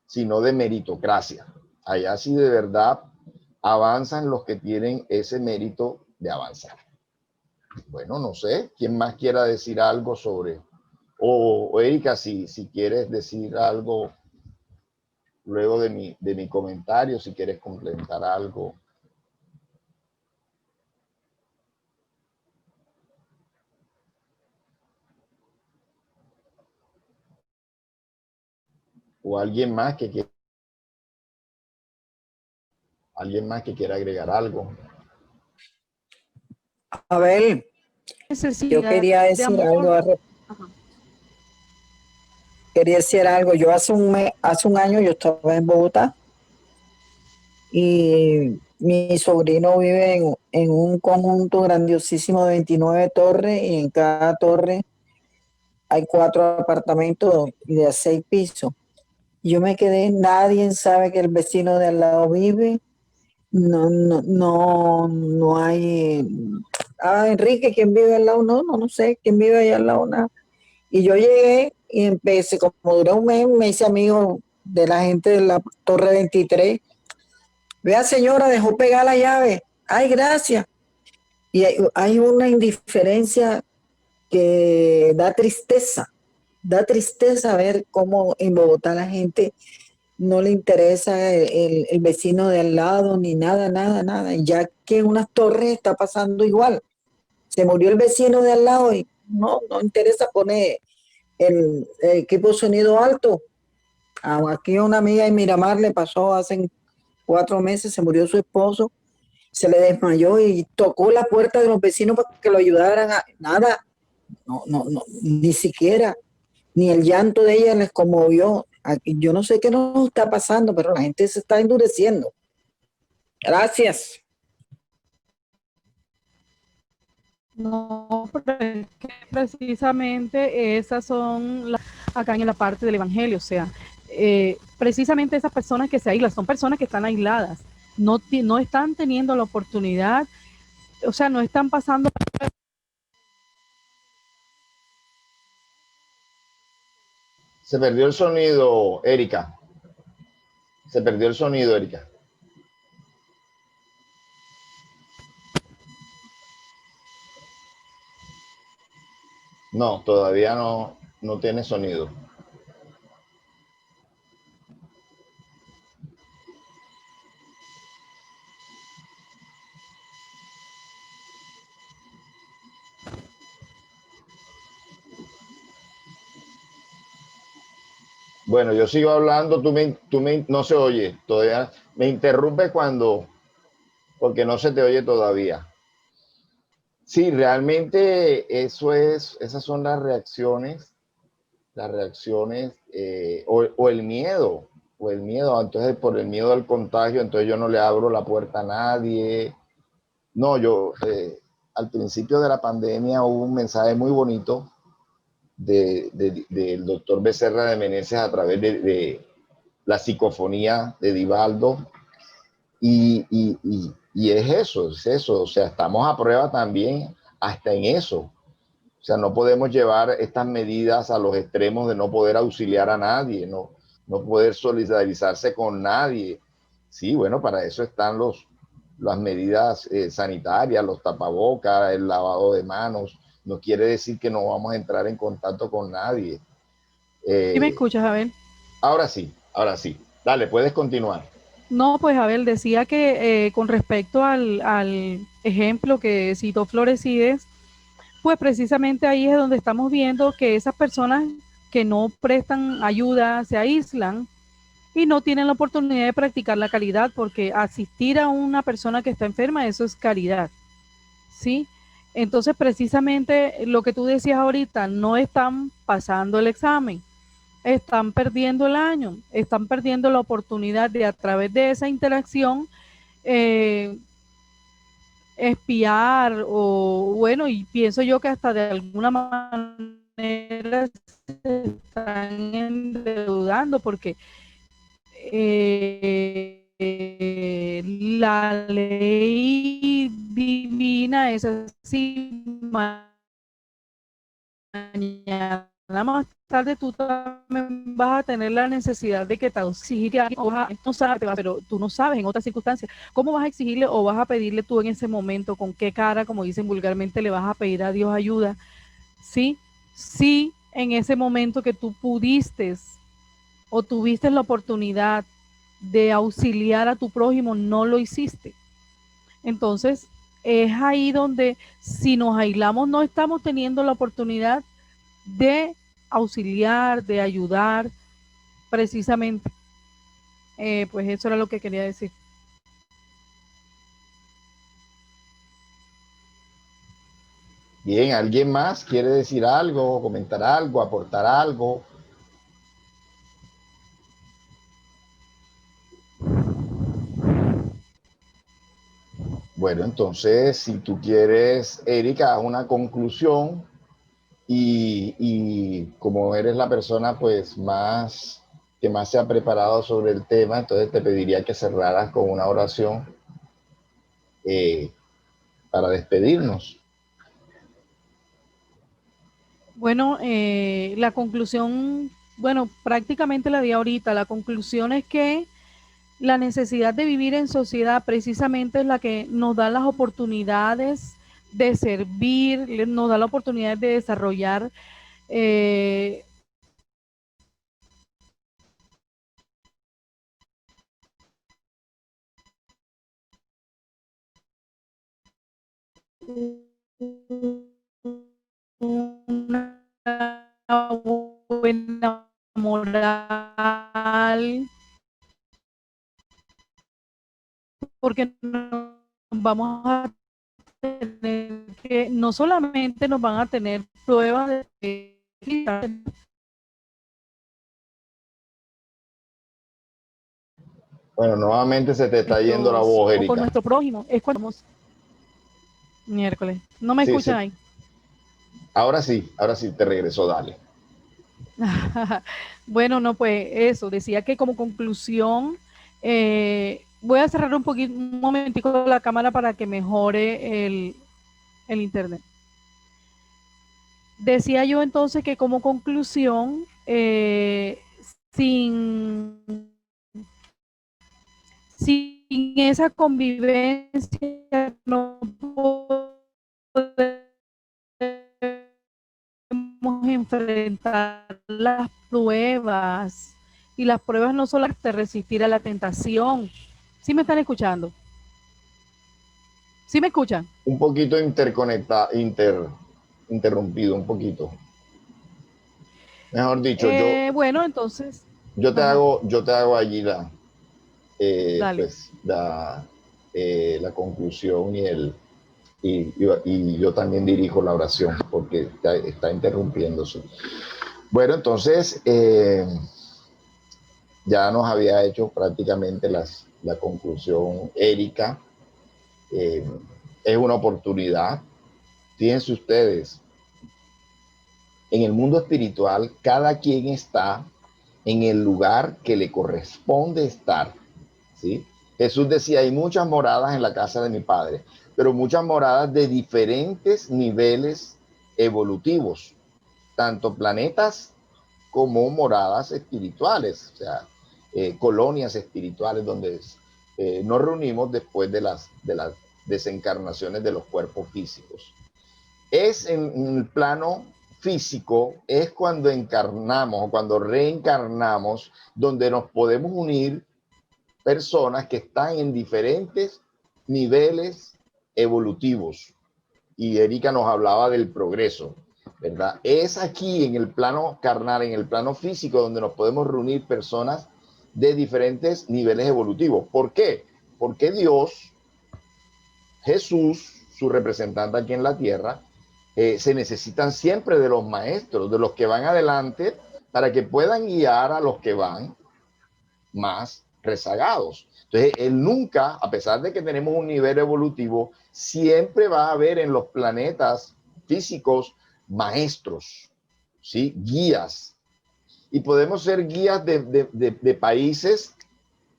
sino de meritocracia. Allá sí de verdad avanzan los que tienen ese mérito de avanzar. Bueno, no sé, ¿quién más quiera decir algo sobre, o Erika, si quieres decir algo luego de mi comentario, si quieres complementar algo. O alguien más que quiera. ¿Alguien más que quiera agregar algo? A ver, yo Necesidad quería de decir amor. algo. Ajá. Quería decir algo. Yo hace un año yo estaba en Bogotá y mi sobrino vive en un conjunto grandiosísimo de 29 torres y en cada torre hay 4 apartamentos de 6 pisos. Yo me quedé, nadie sabe que el vecino de al lado vive. No hay. Enrique, ¿quién vive al lado? No sé quién vive allá al lado, nada. Y yo llegué y empecé, como duré un mes, me hice amigo de la gente de la Torre 23. Vea, señora, dejó pegar la llave. Ay, gracias. Y hay una indiferencia que da tristeza. Da tristeza ver cómo en Bogotá la gente no le interesa el vecino de al lado, ni nada, nada, nada. Y ya que en unas torres está pasando igual. Se murió el vecino de al lado y no interesa poner el equipo de sonido alto. Aquí a una amiga en Miramar le pasó hace 4 meses, se murió su esposo, se le desmayó y tocó la puerta de los vecinos para que lo ayudaran a nada, no, ni siquiera, ni el llanto de ella les conmovió. Aquí, yo no sé qué nos está pasando, pero la gente se está endureciendo. Gracias. No, pero es que precisamente esas son acá en la parte del evangelio, o sea, precisamente esas personas que se aíslan, son personas que están aisladas, no están teniendo la oportunidad, o sea, no están pasando. Se perdió el sonido, Erika. Se perdió el sonido, Erika. No, todavía no tiene sonido. Bueno, yo sigo hablando, no se oye, todavía me interrumpe porque no se te oye todavía. Sí, realmente esas son las reacciones o el miedo, entonces por el miedo al contagio, entonces yo no le abro la puerta a nadie. No, al principio de la pandemia hubo un mensaje muy bonito del doctor Becerra de Meneses a través de la psicofonía de Divaldo. Y es eso, o sea, estamos a prueba también hasta en eso. O sea, no podemos llevar estas medidas a los extremos de no poder auxiliar a nadie, no poder solidarizarse con nadie. Sí, bueno, para eso están las medidas sanitarias, los tapabocas, el lavado de manos. No quiere decir que no vamos a entrar en contacto con nadie. ¿Sí me Eh, escuchas, Abel? ahora sí, ahora sí. Dale, puedes continuar. No, pues Abel decía que con respecto al ejemplo que citó Florecides, pues precisamente ahí es donde estamos viendo que esas personas que no prestan ayuda se aíslan y no tienen la oportunidad de practicar la caridad, porque asistir a una persona que está enferma, eso es caridad, ¿sí? Entonces, precisamente lo que tú decías ahorita, no están pasando el examen, están perdiendo el año, están perdiendo la oportunidad de a través de esa interacción eh, espiar o bueno, y pienso yo que hasta de alguna manera se están endeudando porque la ley divina es así, mañana más tarde tú también vas a tener la necesidad de que te exigir a alguien, o no sabes, pero tú no sabes en otras circunstancias cómo vas a exigirle o vas a pedirle tú en ese momento, con qué cara, como dicen vulgarmente, le vas a pedir a Dios ayuda, ¿sí? Sí, en ese momento que tú pudiste o tuviste la oportunidad de auxiliar a tu prójimo, no lo hiciste. Entonces, es ahí donde si nos aislamos no estamos teniendo la oportunidad de auxiliar, de ayudar, precisamente. Pues eso era lo que quería decir. Bien, ¿alguien más quiere decir algo, comentar algo, aportar algo? Bueno, entonces, si tú quieres, Erika, haz una conclusión y como eres la persona pues más que más se ha preparado sobre el tema, entonces te pediría que cerraras con una oración eh, para despedirnos. Bueno, la conclusión, bueno, prácticamente la di ahorita. La conclusión es que la necesidad de vivir en sociedad precisamente es la que nos da las oportunidades de servir, nos da la oportunidad de desarrollar eh, una buena moral, porque nos vamos a tener que, no solamente nos van a tener pruebas de Bueno, nuevamente se te está yendo la nuestros voz, o con Erika. nuestro prójimo, es cuando estamos miércoles. ¿No me Sí, escuchan ahí? ahora sí te regresó, dale. Bueno, no, pues eso, decía que como conclusión, voy a cerrar un poquito, un momentico la cámara para que mejore el internet. Decía yo entonces que como conclusión, sin, sin esa convivencia no podemos enfrentar las pruebas. Y las pruebas no solo de resistir a la tentación. ¿Sí me están escuchando? ¿Sí me escuchan? Un poquito interrumpido, un poquito. Mejor dicho, Bueno, entonces, ajá, yo te hago allí dale. la conclusión y yo también dirijo la oración porque está interrumpiéndose. Bueno, entonces ya nos había hecho prácticamente la conclusión Erika. Eh, es una oportunidad. Fíjense ustedes, en el mundo espiritual, cada quien está en el lugar que le corresponde estar, ¿sí? Jesús decía, hay muchas moradas en la casa de mi Padre, pero muchas moradas de diferentes niveles evolutivos, tanto planetas como moradas espirituales, o sea, colonias espirituales donde nos reunimos después de las desencarnaciones de los cuerpos físicos. Es en el plano físico, es cuando encarnamos o cuando reencarnamos, donde nos podemos unir personas que están en diferentes niveles evolutivos. Y Erika nos hablaba del progreso, ¿verdad? Es aquí en el plano carnal, en el plano físico, donde nos podemos reunir personas de diferentes niveles evolutivos. ¿Por qué? Porque Dios, Jesús, su representante aquí en la tierra, se necesitan siempre de los maestros, de los que van adelante, para que puedan guiar a los que van más rezagados. Entonces, él nunca, a pesar de que tenemos un nivel evolutivo, siempre va a haber en los planetas físicos maestros, ¿sí? Guías. Y podemos ser guías de países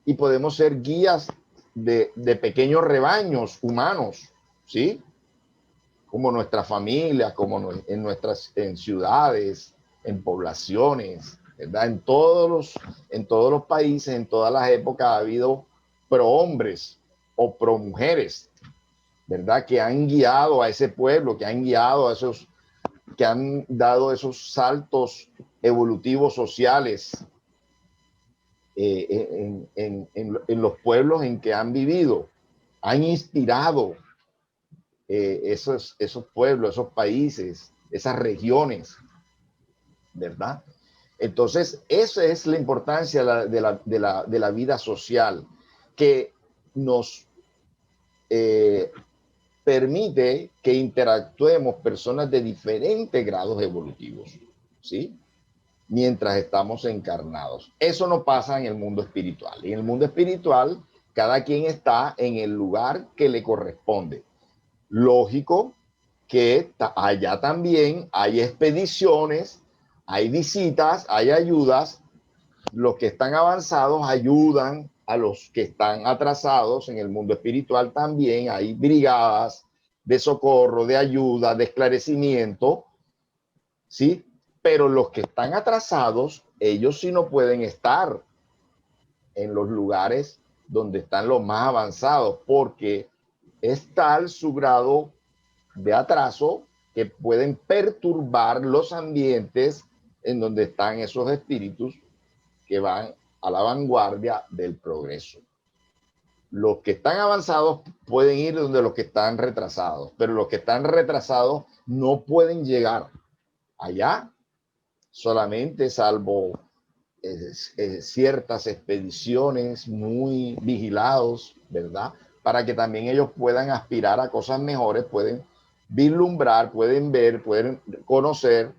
y podemos ser guías de pequeños rebaños humanos, ¿sí? Como nuestras familias, como en ciudades, en poblaciones, ¿verdad? En todos los países, en todas las épocas ha habido pro hombres o pro mujeres, ¿verdad? Que han guiado a ese pueblo, que han guiado a esos, que han dado esos saltos evolutivos sociales en los pueblos en que han vivido, han inspirado esos pueblos, esos países, esas regiones, ¿verdad? Entonces, esa es la importancia de la vida social, que nos permite que interactuemos personas de diferentes grados evolutivos, ¿sí? Mientras estamos encarnados. Eso no pasa en el mundo espiritual. En el mundo espiritual, cada quien está en el lugar que le corresponde. Lógico que allá también hay expediciones, hay visitas, hay ayudas. Los que están avanzados ayudan a los que están atrasados. En el mundo espiritual también hay brigadas de socorro, de ayuda, de esclarecimiento, ¿sí? Pero los que están atrasados, ellos sí no pueden estar en los lugares donde están los más avanzados, porque es tal su grado de atraso que pueden perturbar los ambientes en donde están esos espíritus que van a la vanguardia del progreso. Los que están avanzados pueden ir donde los que están retrasados, pero los que están retrasados no pueden llegar allá, solamente salvo ciertas expediciones muy vigilados, ¿verdad? Para que también ellos puedan aspirar a cosas mejores, pueden vislumbrar, pueden ver, pueden conocer,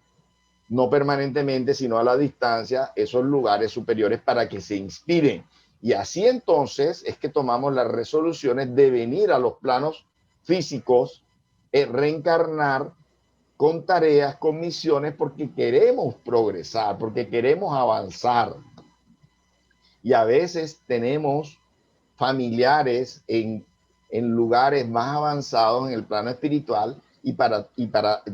no permanentemente, sino a la distancia, esos lugares superiores para que se inspiren. Y así entonces es que tomamos las resoluciones de venir a los planos físicos, reencarnar con tareas, con misiones, porque queremos progresar, porque queremos avanzar. Y a veces tenemos familiares en lugares más avanzados en el plano espiritual, y para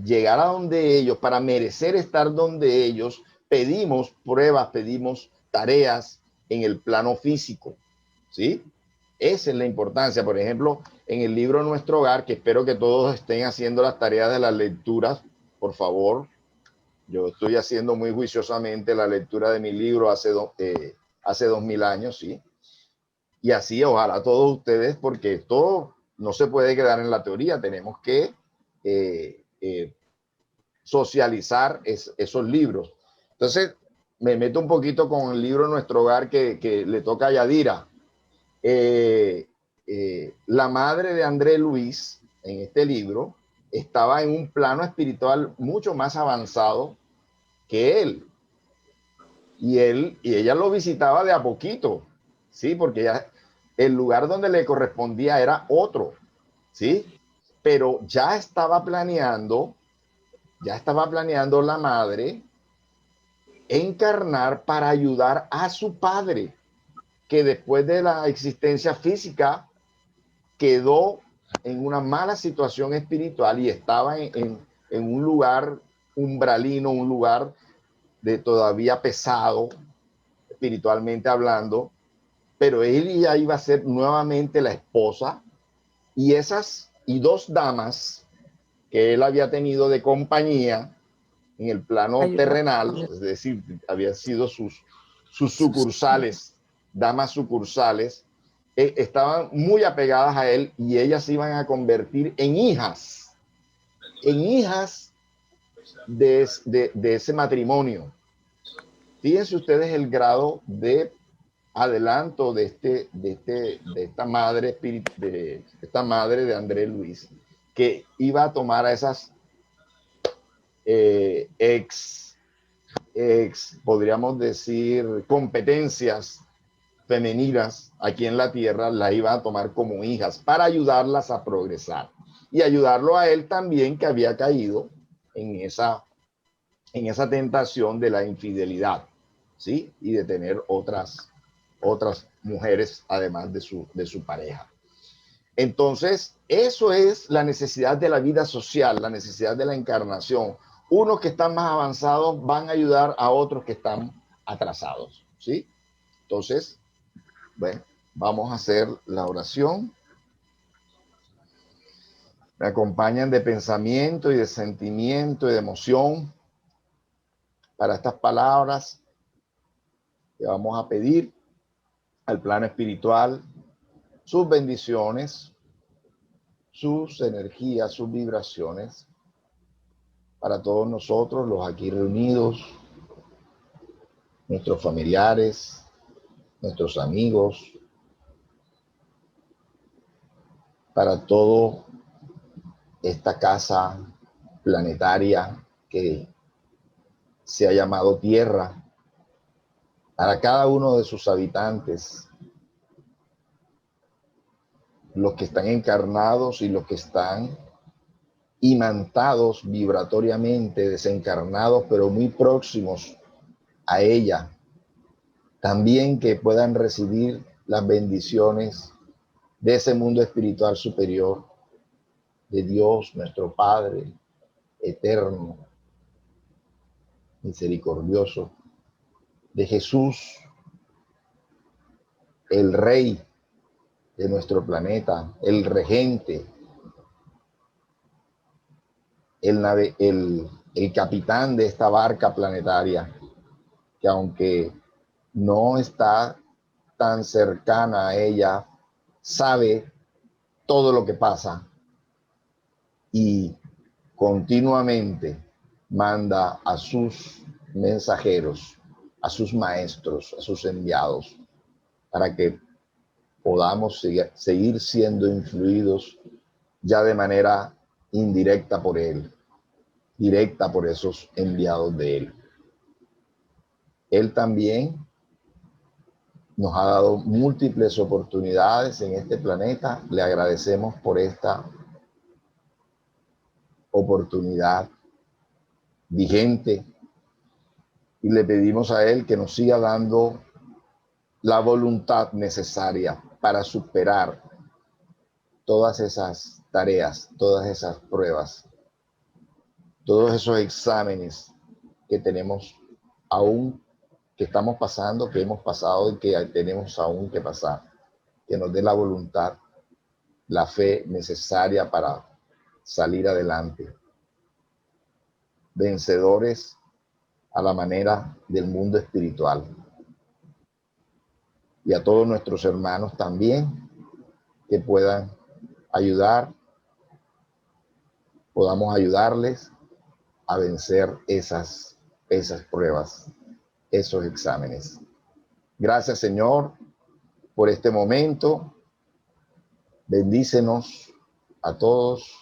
llegar a donde ellos, para merecer estar donde ellos, pedimos pruebas, pedimos tareas en el plano físico, ¿sí? Esa es la importancia. Por ejemplo, en el libro Nuestro Hogar, que espero que todos estén haciendo las tareas de las lecturas, por favor. Yo estoy haciendo muy juiciosamente la lectura de mi libro hace 2000 años, ¿sí? Y así, ojalá todos ustedes, porque todo no se puede quedar en la teoría, tenemos que socializar esos libros. Entonces, me meto un poquito con el libro Nuestro Hogar que le toca a Yadira. La madre de André Luis, en este libro, estaba en un plano espiritual mucho más avanzado que él. Y ella lo visitaba de a poquito, ¿sí? Porque el lugar donde le correspondía era otro, ¿sí? Pero ya estaba planeando la madre encarnar para ayudar a su padre, que después de la existencia física quedó en una mala situación espiritual y estaba en un lugar umbralino, un lugar de todavía pesado, espiritualmente hablando, pero él ya iba a ser nuevamente la esposa, y dos damas que él había tenido de compañía en el plano terrenal, es decir, habían sido sus sucursales, damas sucursales, estaban muy apegadas a él, y ellas se iban a convertir en hijas de ese matrimonio. Fíjense ustedes el grado de adelanto de esta madre de André Luis, que iba a tomar a esas podríamos decir, competencias femeninas aquí en la tierra, las iba a tomar como hijas para ayudarlas a progresar y ayudarlo a él también, que había caído en esa tentación de la infidelidad, ¿sí? Y de tener otras mujeres además de su pareja. Entonces, eso es la necesidad de la vida social, la necesidad de la encarnación. Unos que están más avanzados van a ayudar a otros que están atrasados, ¿sí? Entonces, bueno, vamos a hacer la oración. Me acompañan de pensamiento y de sentimiento y de emoción para estas palabras que vamos a pedir al plano espiritual, sus bendiciones, sus energías, sus vibraciones, para todos nosotros, los aquí reunidos, nuestros familiares, nuestros amigos, para todo esta casa planetaria que se ha llamado Tierra, para cada uno de sus habitantes, los que están encarnados y los que están imantados vibratoriamente, desencarnados, pero muy próximos a ella, también que puedan recibir las bendiciones de ese mundo espiritual superior, de Dios, nuestro Padre eterno, misericordioso, de Jesús, el Rey de nuestro planeta, el regente, el capitán de esta barca planetaria, que aunque no está tan cercana a ella, sabe todo lo que pasa y continuamente manda a sus mensajeros, a sus maestros, a sus enviados, para que podamos seguir siendo influidos ya de manera indirecta por él, directa por esos enviados de él. Él también nos ha dado múltiples oportunidades en este planeta. Le agradecemos por esta oportunidad vigente y le pedimos a él que nos siga dando la voluntad necesaria para superar todas esas tareas, todas esas pruebas, todos esos exámenes que tenemos aún, que estamos pasando, que hemos pasado y que tenemos aún que pasar. Que nos dé la voluntad, la fe necesaria para salir adelante. Vencedores a la manera del mundo espiritual. Y a todos nuestros hermanos también que puedan ayudar, podamos ayudarles a vencer esas pruebas, esos exámenes. Gracias, Señor, por este momento. Bendícenos a todos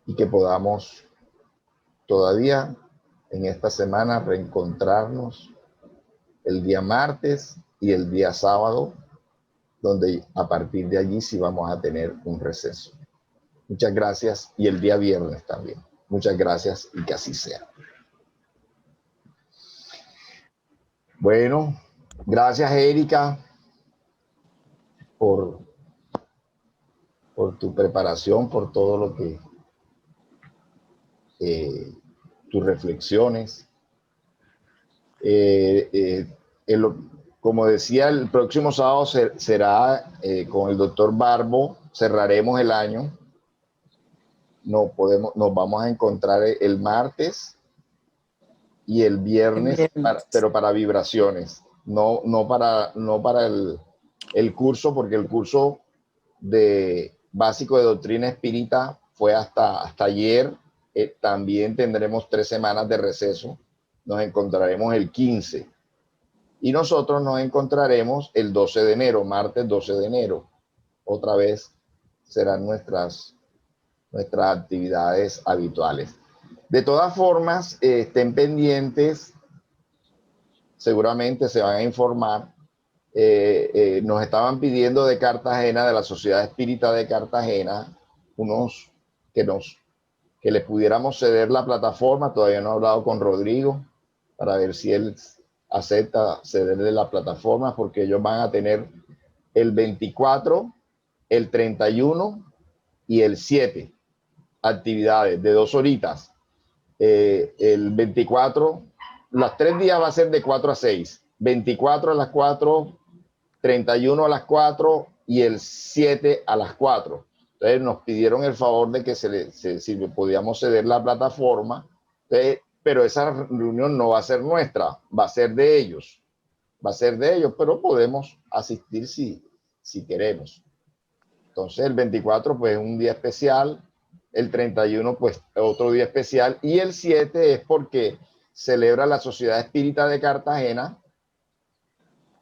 y que podamos todavía en esta semana reencontrarnos el día martes y el día sábado, donde a partir de allí sí vamos a tener un receso. Muchas gracias, y el día viernes también. Muchas gracias y que así sea. Bueno, gracias, Erika, por tu preparación, por todo lo que tus reflexiones. Como decía, el próximo sábado será con el doctor Barbo, cerraremos el año. Nos vamos a encontrar el martes y el viernes, pero para vibraciones, no para el curso, porque el curso de básico de doctrina espírita fue hasta ayer. También tendremos 3 semanas de receso. Nos encontraremos el 15 y nosotros nos encontraremos el 12 de enero, martes 12 de enero. Otra vez serán nuestras actividades habituales. De todas formas, estén pendientes, seguramente se van a informar. Nos estaban pidiendo de Cartagena, de la Sociedad Espírita de Cartagena, unos que les pudiéramos ceder la plataforma. Todavía no he hablado con Rodrigo para ver si él acepta cederle la plataforma, porque ellos van a tener el 24, el 31 y el 7 actividades de 2 horitas. El 24, las 3 días va a ser de 4 a 6, 24 a las 4, 31 a las 4 y el 7 a las 4. Entonces nos pidieron el favor de que si le podíamos ceder la plataforma. Entonces, pero esa reunión no va a ser nuestra, va a ser de ellos. Va a ser de ellos, pero podemos asistir si queremos. Entonces el 24 pues es un día especial, el 31 pues otro día especial, y el 7 es porque celebra la Sociedad Espírita de Cartagena.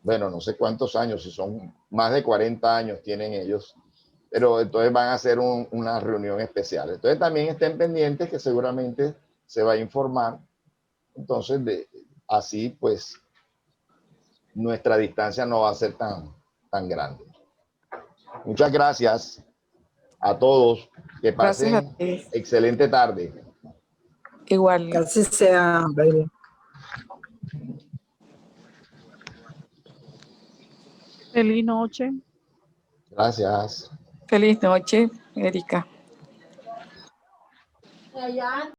Bueno, no sé cuántos años, si son más de 40 años tienen ellos pero entonces van a hacer una reunión especial. Entonces también estén pendientes que seguramente se va a informar. Entonces, así pues, nuestra distancia no va a ser tan grande. Muchas gracias a todos. Que Gracias a pasen ti. excelente tarde. Igual. Que así sea, baby. Feliz noche. Gracias. Feliz noche, Erika.